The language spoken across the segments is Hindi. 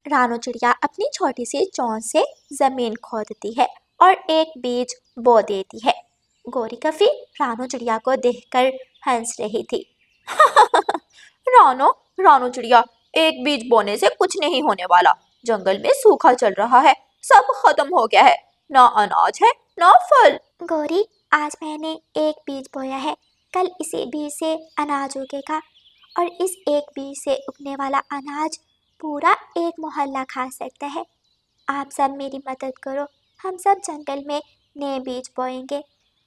रानू चिड़िया अपनी छोटी सी चोंच से जमीन खोदती है और एक बीज बो देती है। गोरी कफी रानू चिड़िया को देखकर हंस रही थी। रानू रानू चिड़िया, एक बीज बोने से कुछ नहीं होने वाला। जंगल में सूखा चल रहा है, सब खत्म हो गया है, ना अनाज है ना फल। गोरी, आज मैंने एक बीज बोया है, कल इसी बीज से अनाज उगेगा और इस एक बीज से उगने वाला अनाज पूरा एक मोहल्ला खा सकता है। आप सब मेरी मदद करो, हम सब जंगल में नए बीज बोएंगे,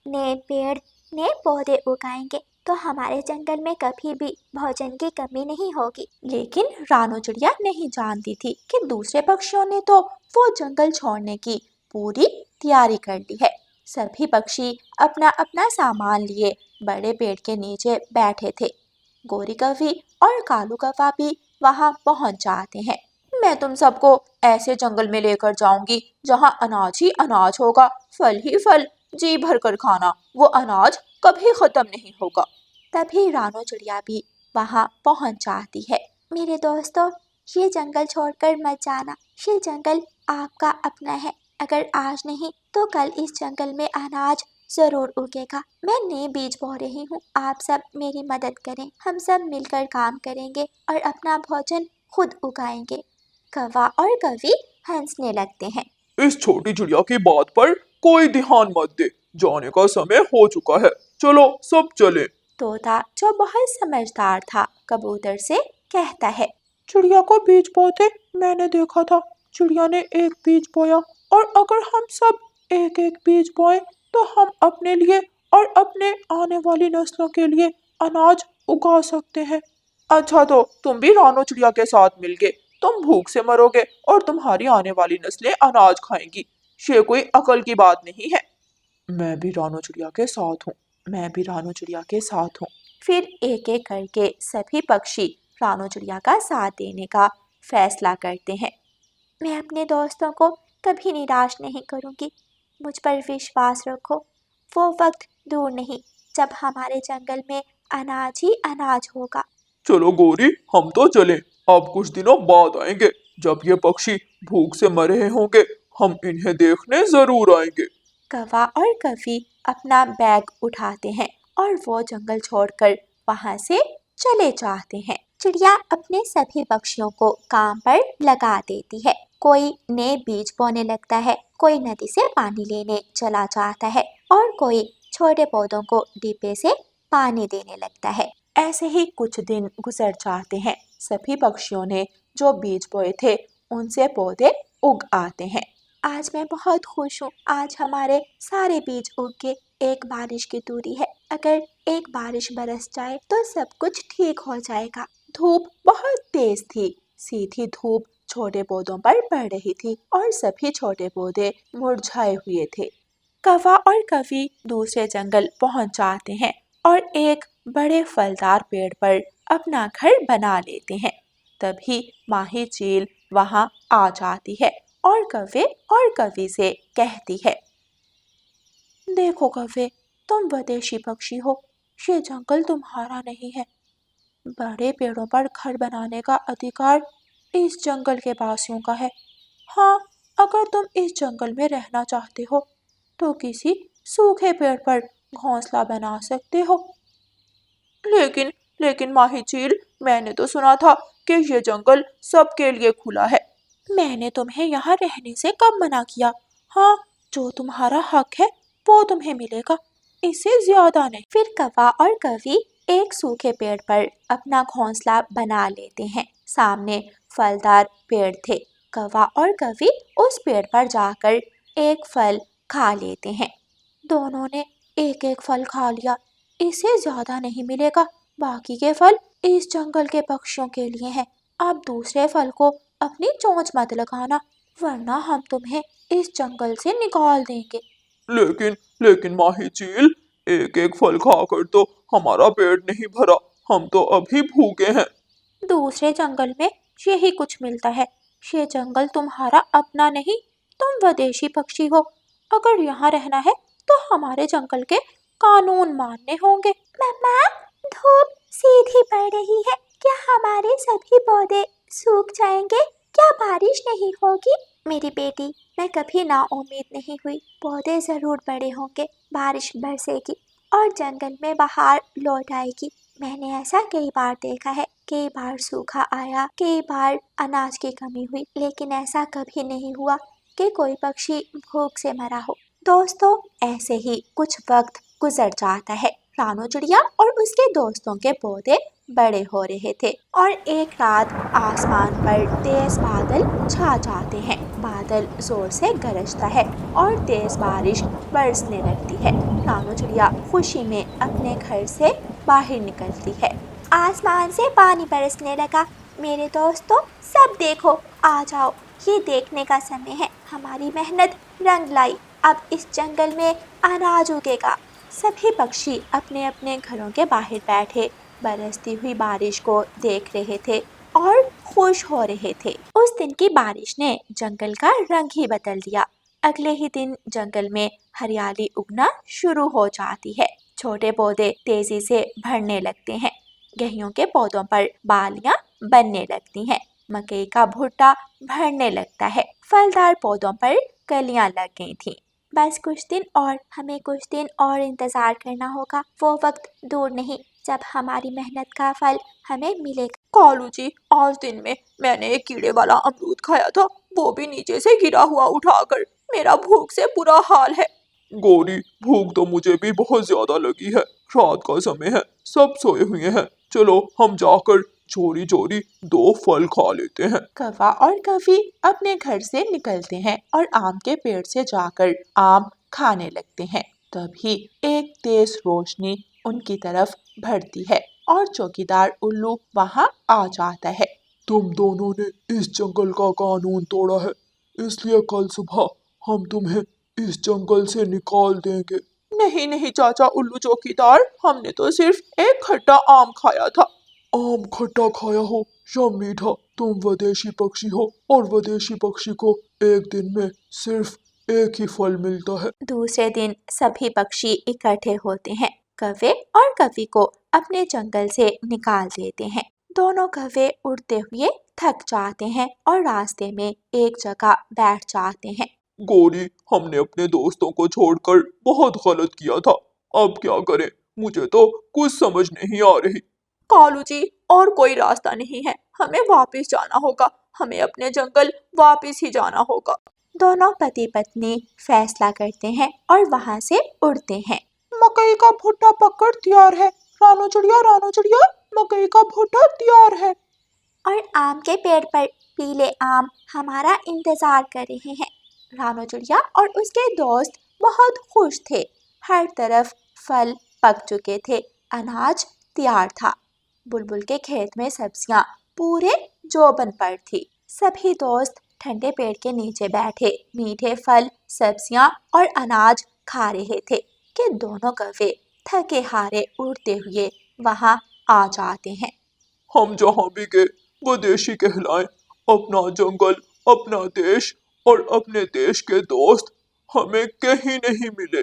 नए पेड़, नए पौधे उगाएंगे, तो हमारे जंगल में कभी भी भोजन की कमी नहीं होगी। लेकिन रानू चिड़िया नहीं जानती थी कि दूसरे पक्षियों ने तो वो जंगल छोड़ने की पूरी तैयारी कर ली है। सभी पक्षी अपना अपना सामान लिए बड़े पेड़ के नीचे बैठे थे। गोरी कौवी और कालू कौवा भी वहां पहुंच जाते हैं। मैं तुम सबको ऐसे जंगल में लेकर जाऊंगी जहां अनाज ही अनाज होगा, फल ही फल, जी भर कर खाना, वो अनाज कभी खत्म नहीं होगा। तभी रानू चिड़िया भी वहां पहुंच जाती है। मेरे दोस्तों, ये जंगल छोड़कर मत जाना, ये जंगल आपका अपना है। अगर आज नहीं तो कल इस जंगल में अनाज जरूर उगेगा। मैं नए बीज बो रही हूँ, आप सब मेरी मदद करें, हम सब मिलकर काम करेंगे और अपना भोजन खुद उगाएंगे। कौवा और कौवी हंसने लगते हैं। इस छोटी चिड़िया की बात पर कोई ध्यान मत दे, जाने का समय हो चुका है, चलो सब चले। तोता, जो बहुत समझदार था, कबूतर से कहता है, चिड़िया को बीज बोते मैंने देखा था, चिड़िया ने एक बीज बोया, और अगर हम सब एक एक बीज बोए तो हम अपने लिए और अपने आने वाली नस्लों के लिए अनाज उगा सकते हैं। अच्छा, तो तुम भी रानू चिड़िया के साथ मिल गए, तुम भूख से मरोगे और तुम्हारी आने वाली नस्लें अनाज खाएंगी, ये कोई अकल की बात नहीं है। मैं भी रानू चिड़िया के साथ हूँ, मैं भी रानू चिड़िया के साथ हूँ। फिर एक एक करके सभी पक्षी रानू चिड़िया का साथ देने का फैसला करते हैं। मैं अपने दोस्तों को कभी निराश नहीं करूंगी, मुझ पर विश्वास रखो। वो वक्त दूर नहीं जब हमारे जंगल में अनाज ही अनाज होगा। चलो गोरी, हम तो चले, अब कुछ दिनों बाद आएंगे, जब ये पक्षी भूख से मर रहे होंगे, हम इन्हें देखने जरूर आएंगे। कौवा और कौवी अपना बैग उठाते हैं और वो जंगल छोड़कर वहां से चले जाते हैं। चिड़िया अपने सभी पक्षियों को काम पर लगा देती है। कोई नए बीज बोने लगता है, कोई नदी से पानी लेने चला जाता है और कोई छोटे पौधों को डिब्बे से पानी देने लगता है। ऐसे ही कुछ दिन गुजर जाते हैं। सभी पक्षियों ने जो बीज बोए थे उनसे पौधे उग आते हैं। आज मैं बहुत खुश हूँ, आज हमारे सारे बीज उग के एक बारिश की दूरी है। अगर एक बारिश बरस जाए तो सब कुछ ठीक हो जाएगा। धूप बहुत तेज थी, सीधी धूप छोटे पौधों पर पड़ रही थी और सभी छोटे पौधे मुरझाए हुए थे। कौवा और कौवी दूसरे जंगल पहुंच जाते हैं और एक बड़े फलदार पेड़ पर अपना घर बना लेते हैं। तभी माही चील वहां आ जाती है और कौवे और कौवी से कहती है, देखो कौवे, तुम विदेशी पक्षी हो, ये जंगल तुम्हारा नहीं है। बड़े पेड़ों पर घर बनाने का अधिकार इस जंगल के वासियों का है। हाँ, अगर तुम इस जंगल में रहना चाहते हो तो किसी सूखे पेड़ पर घोंसला बना सकते हो। लेकिन लेकिन माही चील, मैंने तो सुना था कि ये जंगल सबके लिए खुला है। मैंने तुम्हें यहाँ रहने से कब मना किया? हाँ, जो तुम्हारा हक है वो तुम्हें मिलेगा, इससे ज्यादा नहीं। फिर कौवा और कौवी एक सूखे पेड़ पर अपना घोंसला बना लेते हैं। सामने फलदार पेड़ थे। कौवा और कौवी उस पेड़ पर जाकर एक फल खा लेते हैं। दोनों ने एक एक फल खा लिया, इससे ज्यादा नहीं मिलेगा, बाकी के फल इस जंगल के पक्षियों के लिए हैं। आप दूसरे फल को अपनी चोंच मत लगाना, वरना हम तुम्हें इस जंगल से निकाल देंगे। लेकिन लेकिन माही चील, एक एक फल खाकर तो हमारा पेट नहीं भरा, हम तो अभी भूखे हैं। दूसरे जंगल में यही कुछ मिलता है, ये जंगल तुम्हारा अपना नहीं, तुम विदेशी पक्षी हो। अगर यहाँ रहना है तो हमारे जंगल के कानून मानने होंगे। मम्मा, धूप सीधी पड़ रही है, क्या हमारे सभी पौधे सूख जाएंगे क्या बारिश नहीं होगी? मेरी बेटी, मैं कभी ना उम्मीद नहीं हुई पौधे जरूर बड़े होंगे, बारिश बरसेगी और जंगल में बहार लौट आएगी। मैंने ऐसा कई बार देखा है, कई बार सूखा आया, कई बार अनाज की कमी हुई, लेकिन ऐसा कभी नहीं हुआ कि कोई पक्षी भूख से मरा हो। दोस्तों, ऐसे ही कुछ वक्त गुजर जाता है। रानू चिड़िया और उसके दोस्तों के पौधे बड़े हो रहे थे और एक रात आसमान पर तेज बादल छा जाते हैं। बादल जोर से गरजता है और तेज बारिश बरसने लगती है। रानू चिड़िया खुशी में अपने घर से बाहर निकलती है। आसमान से पानी बरसने लगा। मेरे दोस्तों, सब देखो, आ जाओ, ये देखने का समय है। हमारी मेहनत रंग लाई। अब इस जंगल में अनाज उगेगा। सभी पक्षी अपने अपने घरों के बाहर बैठे बरसती हुई बारिश को देख रहे थे और खुश हो रहे थे। उस दिन की बारिश ने जंगल का रंग ही बदल दिया। अगले ही दिन जंगल में हरियाली उगना शुरू हो जाती है। छोटे पौधे तेजी से बढ़ने लगते हैं। गेहूं के पौधों पर बालियां बनने लगती हैं। मकई का भुट्टा भरने लगता है। फलदार पौधों पर कलियां लग गई थीं। बस कुछ दिन और, हमें कुछ दिन और इंतजार करना होगा। वो वक्त दूर नहीं जब हमारी मेहनत का फल हमें मिलेगा। कालू जी, आज दिन में मैंने एक कीड़े वाला अमरूद खाया था, वो भी नीचे से गिरा हुआ उठाकर। मेरा भूख से बुरा हाल है। गौरी, भूख तो मुझे भी बहुत ज्यादा लगी है। रात का समय है, सब सोए हुए हैं। चलो हम जाकर चोरी चोरी 2 फल खा लेते हैं। कौवा और कवि अपने घर से निकलते हैं और आम के पेड़ से जाकर आम खाने लगते हैं। तभी एक तेज रोशनी उनकी तरफ बढ़ती है और चौकीदार उल्लू वहां आ जाता है। तुम दोनों ने इस जंगल का कानून तोड़ा है, इसलिए कल सुबह हम तुम्हें इस जंगल से निकाल देंगे। नहीं नहीं चाचा उल्लू चौकीदार, हमने तो सिर्फ एक खट्टा आम खाया था। आम खट्टा खाया हो या मीठा, तुम विदेशी पक्षी हो और विदेशी पक्षी को एक दिन में सिर्फ एक ही फल मिलता है। दूसरे दिन सभी पक्षी इकट्ठे होते हैं। कौवे और कवि को अपने जंगल से निकाल देते हैं। दोनों कौवे उड़ते हुए थक जाते हैं और रास्ते में एक जगह बैठ जाते हैं। गौरी, हमने अपने दोस्तों को छोड़कर बहुत गलत किया था। अब क्या करें, मुझे तो कुछ समझ नहीं आ रही। कालू जी, और कोई रास्ता नहीं है, हमें वापस जाना होगा। हमें अपने जंगल वापस ही जाना होगा। दोनों पति पत्नी फैसला करते हैं और वहां से उड़ते हैं। मकई का भुट्टा पकड़ तैयार है। रानू चिड़िया, मकई का भुट्टा तैयार है। और आम के पेड़ पर पीले आम हमारा इंतजार कर रहे हैं। रानू चिड़िया और उसके दोस्त बहुत खुश थे। हर तरफ फल पक चुके थे, अनाज तैयार था। बुलबुल के खेत में सब्जियां पूरे जोबन पर थी। सभी दोस्त ठंडे पेड़ के नीचे बैठे मीठे फल, सब्जियां और अनाज खा रहे थे कि दोनों कौवे थके हारे उड़ते हुए वहां आ जाते हैं। हम जहाँ भी गए विदेशी कहलाएं। अपना जंगल, अपना देश और अपने देश के दोस्त हमें कहीं नहीं मिले।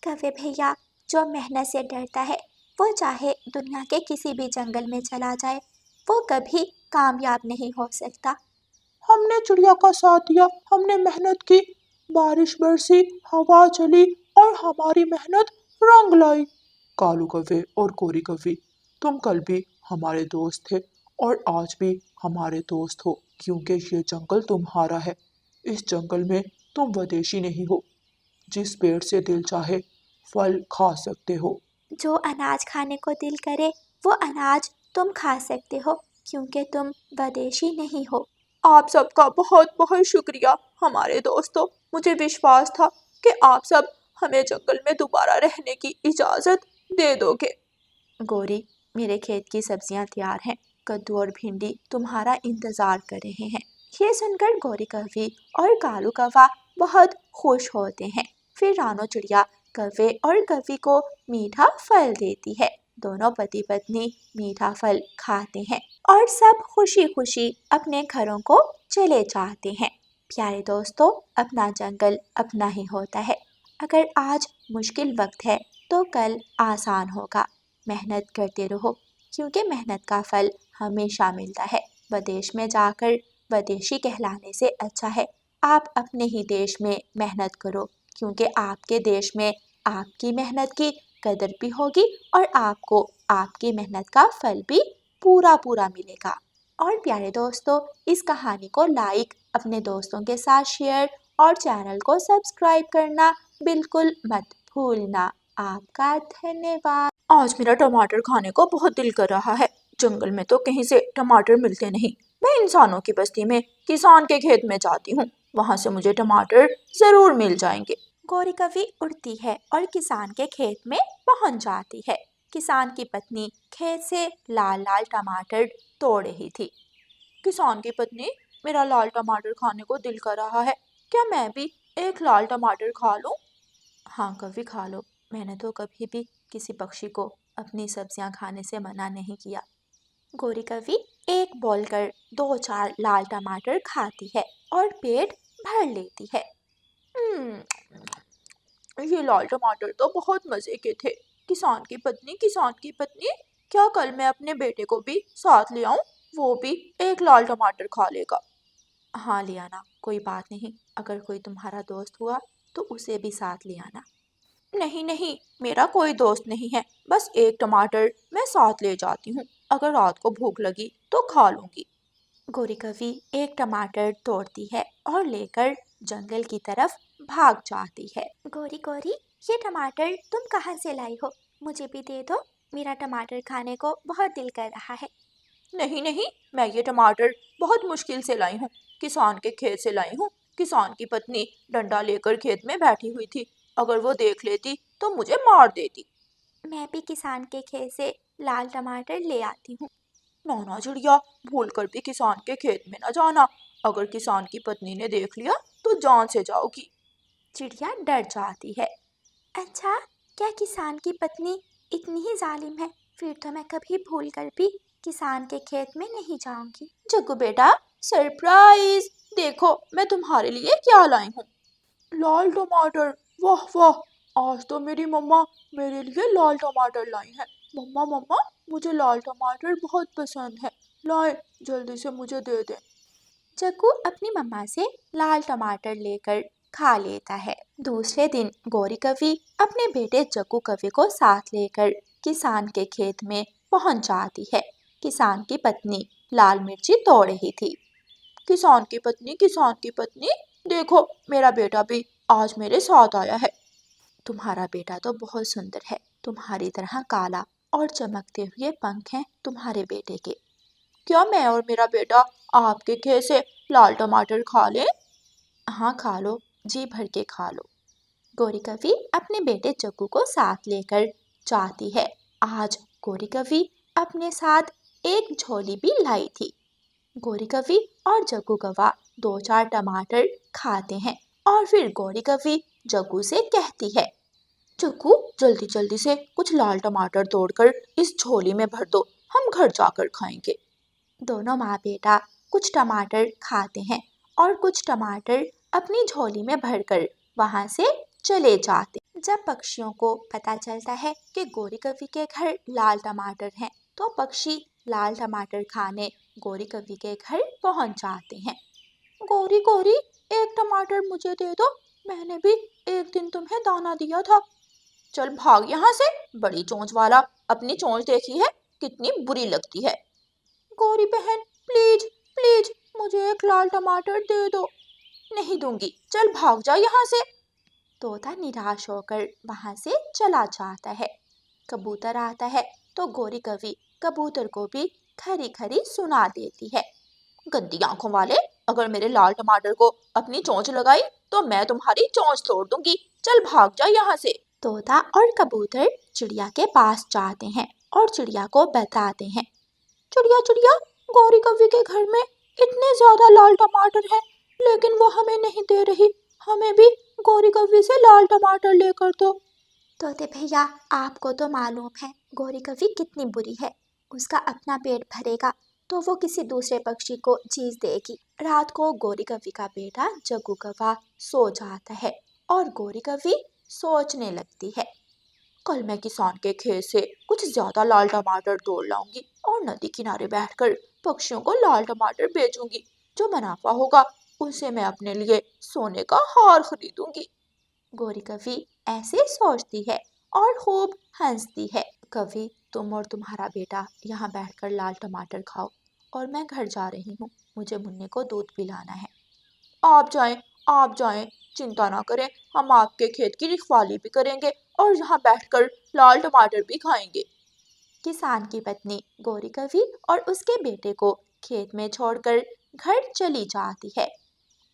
कौवे भैया, जो मेहनत से डरता है वो चाहे दुनिया के किसी भी जंगल में चला जाए, वो कभी कामयाब नहीं हो सकता। हमने चिड़िया का साथ दिया, हमने मेहनत की, बारिश बरसी, हवा चली और हमारी मेहनत रंग लाई। कालू कौवे और कोरी कौवी, तुम कल भी हमारे दोस्त थे और आज भी हमारे दोस्त हो, क्योंकि ये जंगल तुम्हारा है। इस जंगल में तुम विदेशी नहीं हो। जिस पेड़ से दिल चाहे फल खा सकते हो। जो अनाज खाने को दिल करे वो अनाज तुम खा सकते हो, क्योंकि तुम विदेशी नहीं हो। आप सबका बहुत बहुत शुक्रिया हमारे दोस्तों। मुझे विश्वास था कि आप सब हमें जंगल में दोबारा रहने की इजाजत दे दोगे। गोरी, मेरे खेत की सब्जियां तैयार हैं। कद्दू और भिंडी तुम्हारा इंतजार कर रहे हैं। ये सुनकर गोरी कौवी और कालू कौवा बहुत खुश होते हैं। फिर रानो चिड़िया कौवे और कवि को मीठा फल देती है। दोनों पति पत्नी मीठा फल खाते हैं और सब खुशी खुशी अपने घरों को चले जाते हैं। प्यारे दोस्तों, अपना जंगल अपना ही होता है। अगर आज मुश्किल वक्त है तो कल आसान होगा। मेहनत करते रहो, क्योंकि मेहनत का फल हमेशा मिलता है। विदेश में जाकर विदेशी कहलाने से अच्छा है आप अपने ही देश में मेहनत करो, क्योंकि आपके देश में आपकी मेहनत की कदर भी होगी और आपको आपकी मेहनत का फल भी पूरा पूरा मिलेगा। और प्यारे दोस्तों, इस कहानी को लाइक, अपने दोस्तों के साथ शेयर और चैनल को सब्सक्राइब करना बिल्कुल मत भूलना। आपका धन्यवाद। आज मेरा टमाटर खाने को बहुत दिल कर रहा है। जंगल में तो कहीं से टमाटर मिलते नहीं। मैं इंसानों की बस्ती में किसान के खेत में जाती हूँ, वहां से मुझे टमाटर जरूर मिल जाएंगे। गौरी कभी उड़ती है और किसान के खेत में पहुंच जाती है। किसान की पत्नी खेत से लाल लाल टमाटर तोड़ रही थी। किसान की पत्नी, मेरा लाल टमाटर खाने को दिल कर रहा है, क्या मैं भी एक लाल टमाटर खा लूं? हाँ, कभी खा लो। मैंने तो कभी भी किसी पक्षी को अपनी सब्जियां खाने से मना नहीं किया। गोरी कभी एक बोलकर दो चार लाल टमाटर खाती है और पेट भर लेती है। ये लाल टमाटर तो बहुत मजे के थे। किसान की पत्नी, क्या कल मैं अपने बेटे को भी साथ ले आऊं? वो भी एक लाल टमाटर खा लेगा। हाँ ले आना, कोई बात नहीं। अगर कोई तुम्हारा दोस्त हुआ तो उसे भी साथ ले आना। नहीं नहीं, मेरा कोई दोस्त नहीं है, बस एक टमाटर मैं साथ ले जाती हूँ। अगर रात को भूख लगी तो खा लूंगी। गोरी कभी एक टमाटर तोड़ती है और लेकर जंगल की तरफ भाग जाती है। गोरी गोरी, ये टमाटर तुम कहाँ से लाई हो? मुझे भी दे दो, मेरा टमाटर खाने को बहुत दिल कर रहा है। नहीं नहीं, मैं ये टमाटर बहुत मुश्किल से लाई हूँ, किसान के खेत से लाई हूँ। किसान की पत्नी डंडा लेकर खेत में बैठी हुई थी, अगर वो देख लेती तो मुझे मार देती। मैं भी किसान के खेत से लाल टमाटर ले आती हूँ। नौना चिड़िया, भूल कर भी किसान के खेत में न जाना, अगर किसान की पत्नी ने देख लिया तो जान से जाओगी। चिड़िया डर जाती है। अच्छा, क्या किसान की पत्नी इतनी ही जालिम है? फिर तो मैं कभी भूल कर भी किसान के खेत में नहीं जाऊंगी। जग्गू बेटा, सरप्राइज! देखो मैं तुम्हारे लिए क्या लाई हूँ। लाल टमाटर, वाह वाह! आज तो मेरी मम्मा मेरे लिए लाल टमाटर लाई हैं। मम्मा मम्मा, मुझे लाल टमाटर बहुत पसंद है, लाए जल्दी से मुझे दे दें। जग्गू अपनी मम्मा से लाल टमाटर लेकर खा लेता है। दूसरे दिन गौरी कवि अपने बेटे जग्गू कवि को साथ लेकर किसान के खेत में पहुंच जाती है। किसान की पत्नी लाल मिर्ची तोड़ रही थी। किसान की पत्नी, देखो मेरा बेटा भी आज मेरे साथ आया है। तुम्हारा बेटा तो बहुत सुंदर है, तुम्हारी तरह काला और चमकते हुए पंख हैं तुम्हारे बेटे के। क्या मैं और मेरा बेटा आपके खेत से लाल टमाटर खा लें? हाँ खा लो, जी भर के खा लो। गौरी कवि अपने बेटे जग्गू को साथ लेकर जाती है। आज गौरी कवि अपने साथ एक झोली भी लाई थी। गौरी कवि और जग्गू कवा दो चार टमाटर खाते हैं और फिर गौरी कवि जग्गू से कहती है, जग्गू जल्दी जल्दी से कुछ लाल टमाटर तोड़कर इस झोली में भर दो, हम घर जाकर खाएंगे। दोनों माँ बेटा कुछ टमाटर खाते हैं और कुछ टमाटर अपनी झोली में भरकर वहां से चले जाते। जब पक्षियों को पता चलता है कि गौरी कवि के घर लाल टमाटर हैं, तो पक्षी लाल टमाटर खाने गौरी कवि के घर पहुंच जाते हैं। गौरी गौरी, एक टमाटर मुझे दे दो, मैंने भी एक दिन तुम्हें दाना दिया था। चल भाग यहाँ से, बड़ी चोंच वाला, अपनी चोंच देखी है कितनी बुरी लगती है। गौरी बहन, प्लीज प्लीज मुझे एक लाल टमाटर दे दो। नहीं दूंगी, चल भाग जा यहाँ से। तोता निराश होकर वहां से चला जाता है। कबूतर आता है तो गौरी कवि कबूतर को भी खरी खरी सुना देती है। गंदी आंखों वाले, अगर मेरे लाल टमाटर को अपनी चोंच लगाई तो मैं तुम्हारी चोंच तोड़ दूंगी, चल भाग जा यहाँ से। तोता और कबूतर चिड़िया के पास जाते हैं और चिड़िया को बताते हैं, चिड़िया चिड़िया, गौरी कवि के घर में इतने ज्यादा लाल टमाटर हैं, लेकिन वो हमें नहीं दे रही, हमें भी गौरी कवि से लाल टमाटर लेकर दो। तोते भैया, आपको तो मालूम है गौरी कवि कितनी बुरी है। उसका अपना पेट भरेगा तो वो किसी दूसरे पक्षी को चीज देगी। रात को गौरी कवि का बेटा जग्गू कौवा सो जाता है और गौरी कवि सोचने लगती है, कल मैं किसान के खेत से कुछ ज्यादा लाल टमाटर तोड़ लाऊंगी और नदी किनारे बैठकर पक्षियों को लाल टमाटर बेचूंगी। जो मुनाफा होगा उससे मैं अपने लिए सोने का हार खरीदूंगी। गोरी कवि ऐसे सोचती है और खूब हंसती है। कवि, तुम और तुम्हारा बेटा यहाँ बैठकर लाल टमाटर खाओ और मैं घर जा रही हूँ। मुझे मुन्ने को दूध पिलाना है। आप जाएं, आप जाएं, चिंता ना करें, हम आपके खेत की रखवाली भी करेंगे और यहाँ बैठकर लाल टमाटर भी खाएंगे। किसान की पत्नी गोरी कवि और उसके बेटे को खेत में छोड़कर घर चली जाती है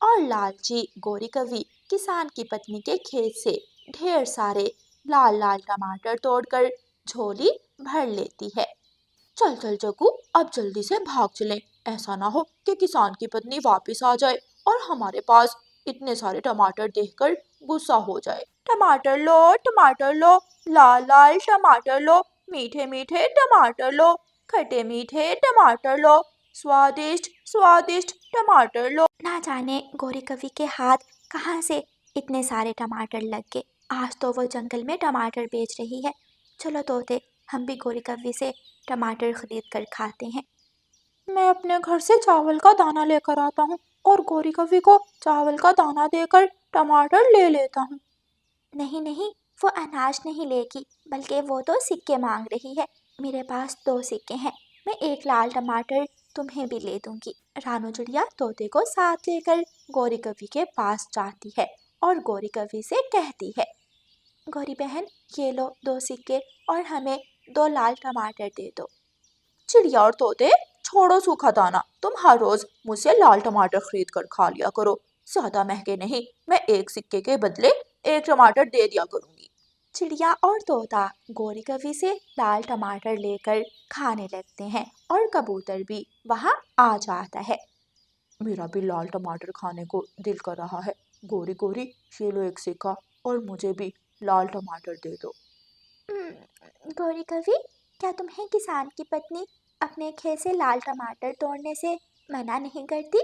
और लालची गोरी कवि किसान की पत्नी के खेत से ढेर सारे लाल लाल टमाटर तोड़कर झोली भर लेती है। चल चल जग्गू, अब जल्दी से भाग चलें। ऐसा ना हो कि किसान की पत्नी वापस आ जाए और हमारे पास इतने सारे टमाटर देखकर गुस्सा हो जाए। टमाटर लो, लाल लाल टमाटर लो, मीठे मीठे टमाटर लो, खट्टे मीठे टमाटर लो, स्वादिष्ट स्वादिष्ट टमाटर लो। ना जाने गोरी कवि के हाथ कहाँ से इतने सारे टमाटर लग गए। आज तो वो जंगल में टमाटर बेच रही है। चलो तोते, हम भी गोरी कवि से टमाटर खरीद कर खाते हैं। मैं अपने घर से चावल का दाना लेकर आता हूँ और गोरी कवि को चावल का दाना देकर टमाटर ले लेता हूँ। नहीं नहीं, वो अनाज नहीं लेगी, बल्कि वो तो सिक्के मांग रही है। मेरे पास 2 सिक्के हैं, मैं एक लाल टमाटर तुम्हें भी ले दूंगी। रानू चिड़िया तोते को साथ लेकर गौरी कवि के पास जाती है और गौरी कवि से कहती है, गौरी बहन, ये लो 2 सिक्के और हमें 2 लाल टमाटर दे दो। चिड़िया और तोते, छोड़ो सूखा दाना, तुम हर रोज मुझसे लाल टमाटर खरीद कर खा लिया करो। ज्यादा महंगे नहीं, मैं एक सिक्के के बदले एक टमाटर दे दिया करूंगी। चिड़िया और तोता गौरी कवि से लाल टमाटर लेकर खाने लगते हैं और कबूतर भी वहाँ आ जाता है। मेरा भी लाल टमाटर खाने को दिल कर रहा है। गोरी गोरी, ये लो एक सिक्का और मुझे भी लाल टमाटर दे दो। गौरी कवि, क्या तुम्हें किसान की पत्नी अपने खेत से लाल टमाटर तोड़ने से मना नहीं करती?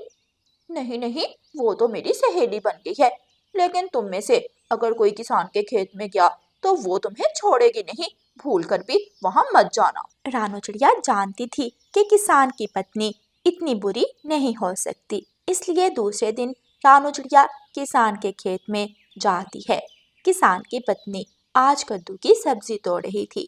नहीं नहीं, वो तो मेरी सहेली बन गई है, लेकिन तुम में से अगर कोई किसान के खेत में गया तो वो तुम्हें छोड़ेगी नहीं, भूल कर भी वहां मत जाना। रानू चिड़िया जानती थी कि किसान की पत्नी इतनी बुरी नहीं हो सकती, इसलिए दूसरे दिन रानू चिड़िया किसान के खेत में जाती है। किसान की पत्नी आज कद्दू की सब्जी तोड़ रही थी।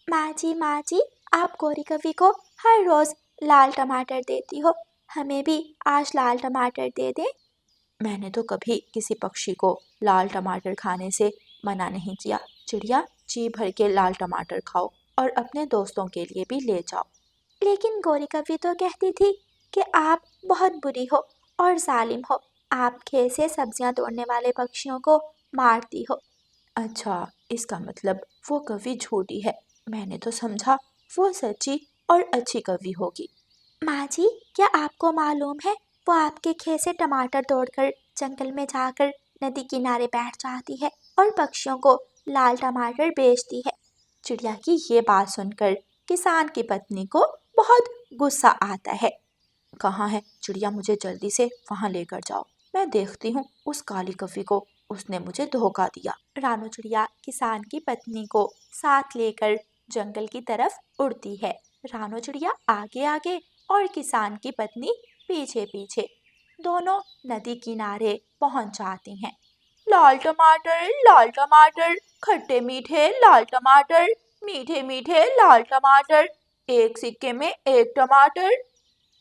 माँ जी, आप गौरी कवि को हर रोज लाल टमाटर देती हो, हमें भी आज लाल टमाटर दे दे। मैंने तो कभी किसी पक्षी को लाल टमाटर खाने से मना नहीं किया। चिड़िया, जी भर के लाल टमाटर खाओ और अपने दोस्तों के लिए भी ले जाओ। लेकिन गौरी कवि तो कहती थी कि आप बहुत बुरी हो और जालिम हो, आप खेत से सब्जियां तोड़ने वाले पक्षियों को मारती हो। अच्छा, इसका मतलब वो कवि झूठी है। मैंने तो समझा वो सच्ची और अच्छी कवि होगी। माँ जी, क्या आपको मालूम है वो आपके खेत से टमाटर तोड़कर जंगल में जाकर नदी किनारे बैठ जाती है और पक्षियों को लाल टमाटर बेचती है। चिड़िया की ये बात सुनकर किसान की पत्नी को बहुत गुस्सा आता है। कहाँ है चिड़िया, मुझे जल्दी से वहां लेकर जाओ, मैं देखती हूँ उस काली कवि को, उसने मुझे धोखा दिया। रानू चिड़िया किसान की पत्नी को साथ लेकर जंगल की तरफ उड़ती है। रानू चिड़िया आगे आगे और किसान की पत्नी पीछे पीछे, दोनों नदी किनारे पहुंच जाती हैं। लाल टमाटर, खट्टे मीठे लाल टमाटर, मीठे मीठे लाल टमाटर, एक सिक्के में एक टमाटर।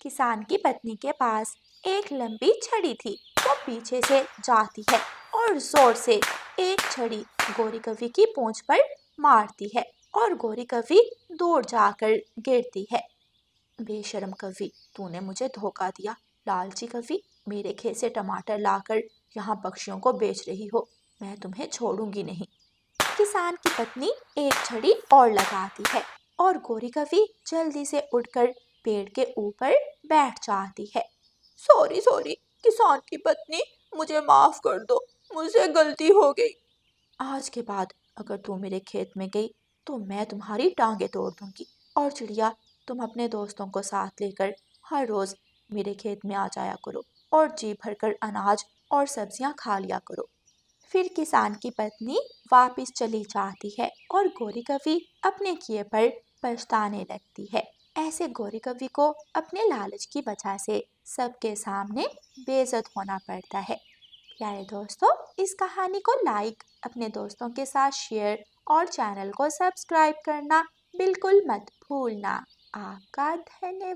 किसान की पत्नी के पास एक लंबी छड़ी थी। वो पीछे से जाती है और जोर से एक छड़ी गौरी कवि की पूंछ पर मारती है और गौरी कवि दूर जाकर गिरती है। बेशर्म कवि, तूने मुझे धोखा दिया। लालची कवि, मेरे खेत से टमाटर लाकर यहाँ पक्षियों को बेच रही हो, मैं तुम्हें छोड़ूंगी नहीं। किसान की पत्नी एक छड़ी और लगाती है और गौरी कवि जल्दी से उठकर पेड़ के ऊपर बैठ जाती है। सॉरी सॉरी किसान की पत्नी, मुझे माफ कर दो, मुझसे गलती हो गई। आज के बाद अगर तू मेरे खेत में गई तो मैं तुम्हारी टांगे तोड़ दूंगी। और चिड़िया, तुम अपने दोस्तों को साथ लेकर हर रोज मेरे खेत में आ जाया करो और जी भरकर अनाज और सब्जियां खा लिया करो। फिर किसान की पत्नी वापस चली जाती है और गौरी कवि अपने किए पर पछताने लगती है। ऐसे गौरी कवि को अपने लालच की वजह से सबके सामने बेइज्जत होना पड़ता है। प्यारे दोस्तों, इस कहानी को लाइक, अपने दोस्तों के साथ शेयर और चैनल को सब्सक्राइब करना बिल्कुल मत भूलना। आपका धन्यवाद।